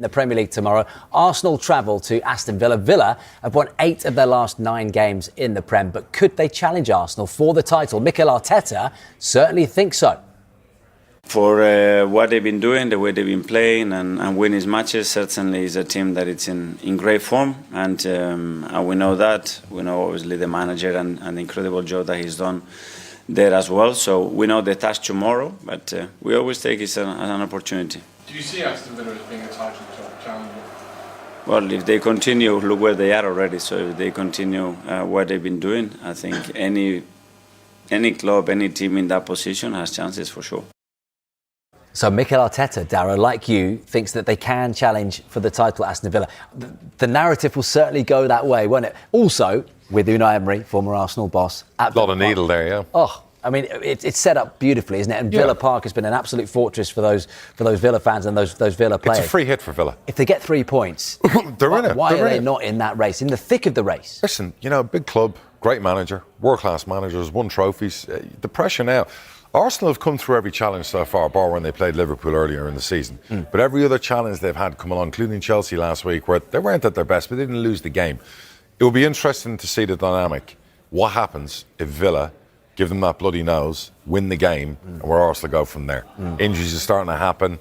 The Premier League tomorrow. Arsenal travel to Aston Villa. Villa have won 8 of their last 9 games in the Prem, but could they challenge Arsenal for the title? Mikel Arteta certainly thinks so. For what they've been doing, the way they've been playing and winning matches, certainly is a team that it's in great form, and we know that. We know obviously the manager and the incredible job that he's done there as well. So we know the task tomorrow, but we always take it as an opportunity. Do you see Aston Villa as being a title challenger? Well, if they continue, look where they are already. So if they continue what they've been doing, I think any club, any team in that position has chances for sure. So Mikel Arteta, Darrow, like you, thinks that they can challenge for the title at Aston Villa. The narrative will certainly go that way, won't it? Also, with Unai Emery, former Arsenal boss. A lot of needle there, yeah. Oh, I mean, it's set up beautifully, isn't it? And Villa Park has been an absolute fortress for those Villa fans and those Villa players. It's a free hit for Villa. If they get 3 points, why are they not in that race, in the thick of the race? Listen, big club, great manager, world-class managers, won trophies. The pressure now. Arsenal have come through every challenge so far, bar when they played Liverpool earlier in the season. But every other challenge they've had come along, including Chelsea last week, where they weren't at their best, but they didn't lose the game. It will be interesting to see the dynamic. What happens if Villa give them that bloody nose, win the game, and where Arsenal go from there? Injuries are starting to happen.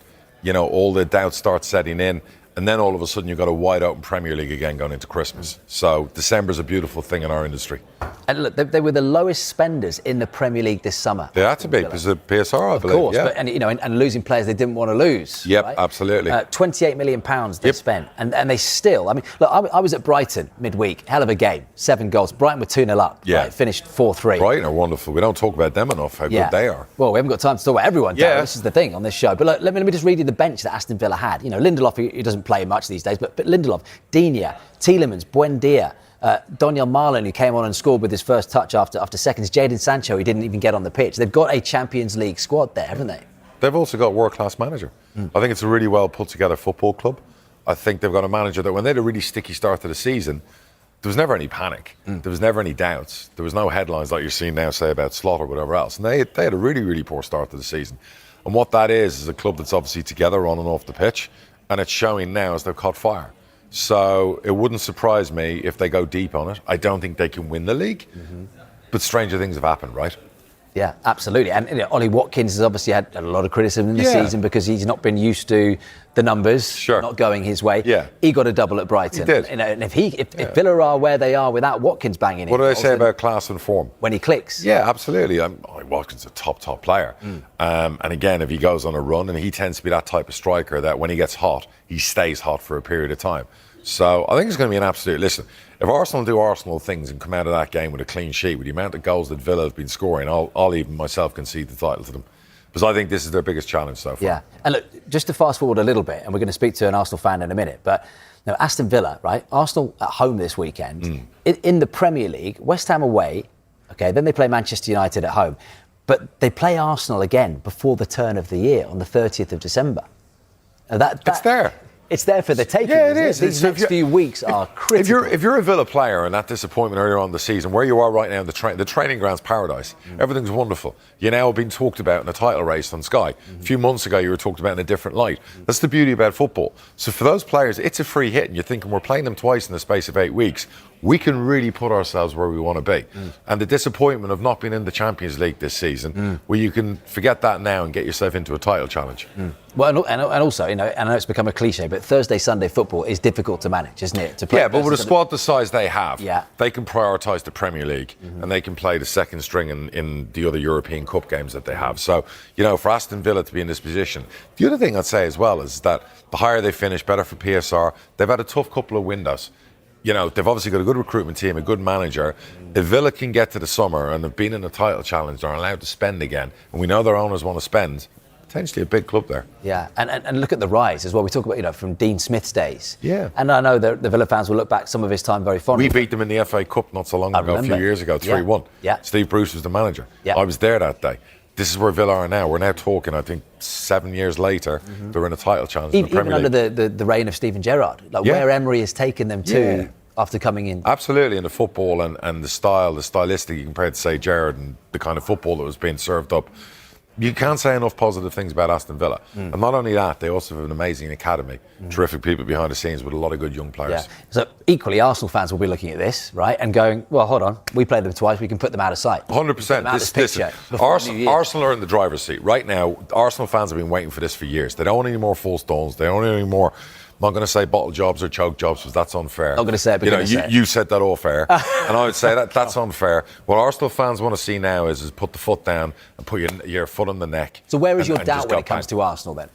All the doubts start setting in. And then all of a sudden you've got a wide open Premier League again going into Christmas. So December's a beautiful thing in our industry. And look, they were the lowest spenders in the Premier League this summer. They had to be because of PSR, I believe. Of course, yeah. but, and losing players they didn't want to lose. Yep, right? absolutely. £28 million they spent. And they still, I mean, look, I was at Brighton midweek. Hell of a game. 7 goals. Brighton were 2-0 up. Yeah. Right? Finished 4-3. Brighton are wonderful. We don't talk about them enough, how good they are. Well, we haven't got time to talk about everyone. Yeah. This is the thing on this show. But look, let me just read you the bench that Aston Villa had. Lindelof, he doesn't play much these days, but Lindelof, Digne, Tielemans, Buendia, Daniel Marlon, who came on and scored with his first touch after seconds, Jadon Sancho, he didn't even get on the pitch. They've got a Champions League squad there, haven't they? They've also got a world-class manager. I think it's a really well put-together football club. I think they've got a manager that when they had a really sticky start to the season, there was never any panic. There was never any doubts. There was no headlines like you're seeing now, say, about Slot or whatever else. And they had a really, really poor start to the season. And what that is a club that's obviously together on and off the pitch, and it's showing now as they've caught fire. So it wouldn't surprise me if they go deep on it. I don't think they can win the league, but stranger things have happened, right? Yeah, absolutely. And Ollie Watkins has obviously had a lot of criticism in the season because he's not been used to the numbers not going his way. Yeah. He got a double at Brighton. He did. And if Villa are where they are without Watkins banging in. What do they say about class and form? When he clicks. Yeah, absolutely. Watkins is a top player. And again, if he goes on a run, and he tends to be that type of striker that when he gets hot, he stays hot for a period of time. So I think it's going to be an absolute... Listen, if Arsenal do Arsenal things and come out of that game with a clean sheet, with the amount of goals that Villa have been scoring, I'll even myself concede the title to them. Because I think this is their biggest challenge so far. Yeah. And look, just to fast forward a little bit, and we're going to speak to an Arsenal fan in a minute, but Aston Villa, right? Arsenal at home this weekend. In the Premier League, West Ham away, okay, then they play Manchester United at home. But they play Arsenal again before the turn of the year on the 30th of December. Now it's there. It's there for the taking. Yeah, it is. These next few weeks are critical. If you're a Villa player and that disappointment earlier on in the season, where you are right now in the training ground's paradise, everything's wonderful. You're now being talked about in a title race on Sky. A few months ago, you were talked about in a different light. That's the beauty about football. So for those players, it's a free hit, and you're thinking we're playing them twice in the space of 8 weeks. We can really put ourselves where we want to be. And the disappointment of not being in the Champions League this season, where you can forget that now and get yourself into a title challenge. Well, and also, I know it's become a cliche, but Thursday, Sunday football is difficult to manage, isn't it? To play but with a squad the size they have, they can prioritise the Premier League and they can play the second string in the other European Cup games that they have. So, for Aston Villa to be in this position. The other thing I'd say as well is that the higher they finish, better for PSR. They've had a tough couple of windows. They've obviously got a good recruitment team, a good manager. If Villa can get to the summer and have been in a title challenge, they're allowed to spend again. And we know their owners want to spend. Potentially a big club there. Yeah, and look at the rise as well. We talk about, from Dean Smith's days. Yeah. And I know the Villa fans will look back some of his time very fondly. We beat them in the FA Cup not so long ago, a few years ago, 3-1. Yeah. Steve Bruce was the manager. Yeah. I was there that day. This is where Villa are now. We're now talking, I think, 7 years later, they're in a title challenge in the Premier League. Even under the reign of Steven Gerrard, where Emery has taken them to after coming in. Absolutely, and the football and the stylistic, you compared to, say, Gerrard and the kind of football that was being served up you can't say enough positive things about Aston Villa. And not only that, they also have an amazing academy, terrific people behind the scenes with a lot of good young players. Yeah. So equally, Arsenal fans will be looking at this, right, and going, well, hold on, we played them twice, we can put them out of sight. 100%. Arsenal are in the driver's seat. Right now, Arsenal fans have been waiting for this for years. They don't want any more full stones. They don't want any more... I'm not going to say bottle jobs or choke jobs because that's unfair. I'm going to say it, but you said that all fair. And I would say that's unfair. What Arsenal fans want to see now is put the foot down and put your foot on the neck. So where is your doubt when it comes to Arsenal then?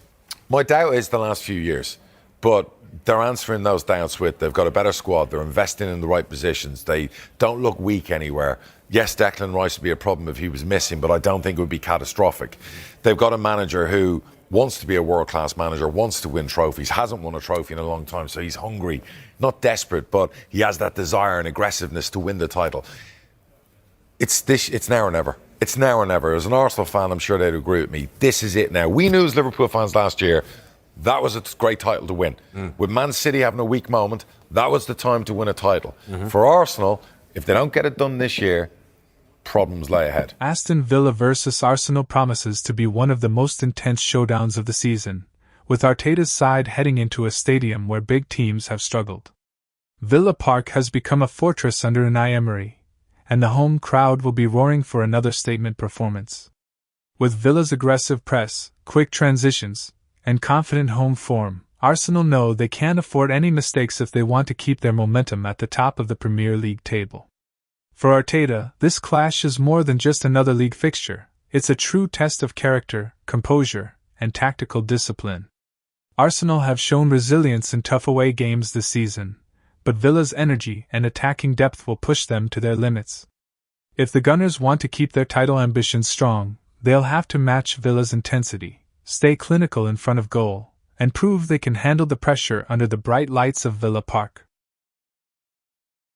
My doubt is the last few years. But they're answering those doubts with they've got a better squad. They're investing in the right positions. They don't look weak anywhere. Yes, Declan Rice would be a problem if he was missing, but I don't think it would be catastrophic. They've got a manager who wants to be a world-class manager, wants to win trophies, hasn't won a trophy in a long time, so he's hungry, not desperate, but he has that desire and aggressiveness to win the title. It's now or never. It's now or never. As an Arsenal fan, I'm sure they'd agree with me. This is it now. We knew as Liverpool fans last year, that was a great title to win. With Man City having a weak moment, that was the time to win a title. For Arsenal, if they don't get it done this year, problems lay ahead. Aston Villa versus Arsenal promises to be one of the most intense showdowns of the season, with Arteta's side heading into a stadium where big teams have struggled. Villa Park has become a fortress under Unai Emery, and the home crowd will be roaring for another statement performance. With Villa's aggressive press, quick transitions, and confident home form, Arsenal know they can't afford any mistakes if they want to keep their momentum at the top of the Premier League table. For Arteta, this clash is more than just another league fixture. It's a true test of character, composure, and tactical discipline. Arsenal have shown resilience in tough away games this season, but Villa's energy and attacking depth will push them to their limits. If the Gunners want to keep their title ambitions strong, they'll have to match Villa's intensity, stay clinical in front of goal, and prove they can handle the pressure under the bright lights of Villa Park.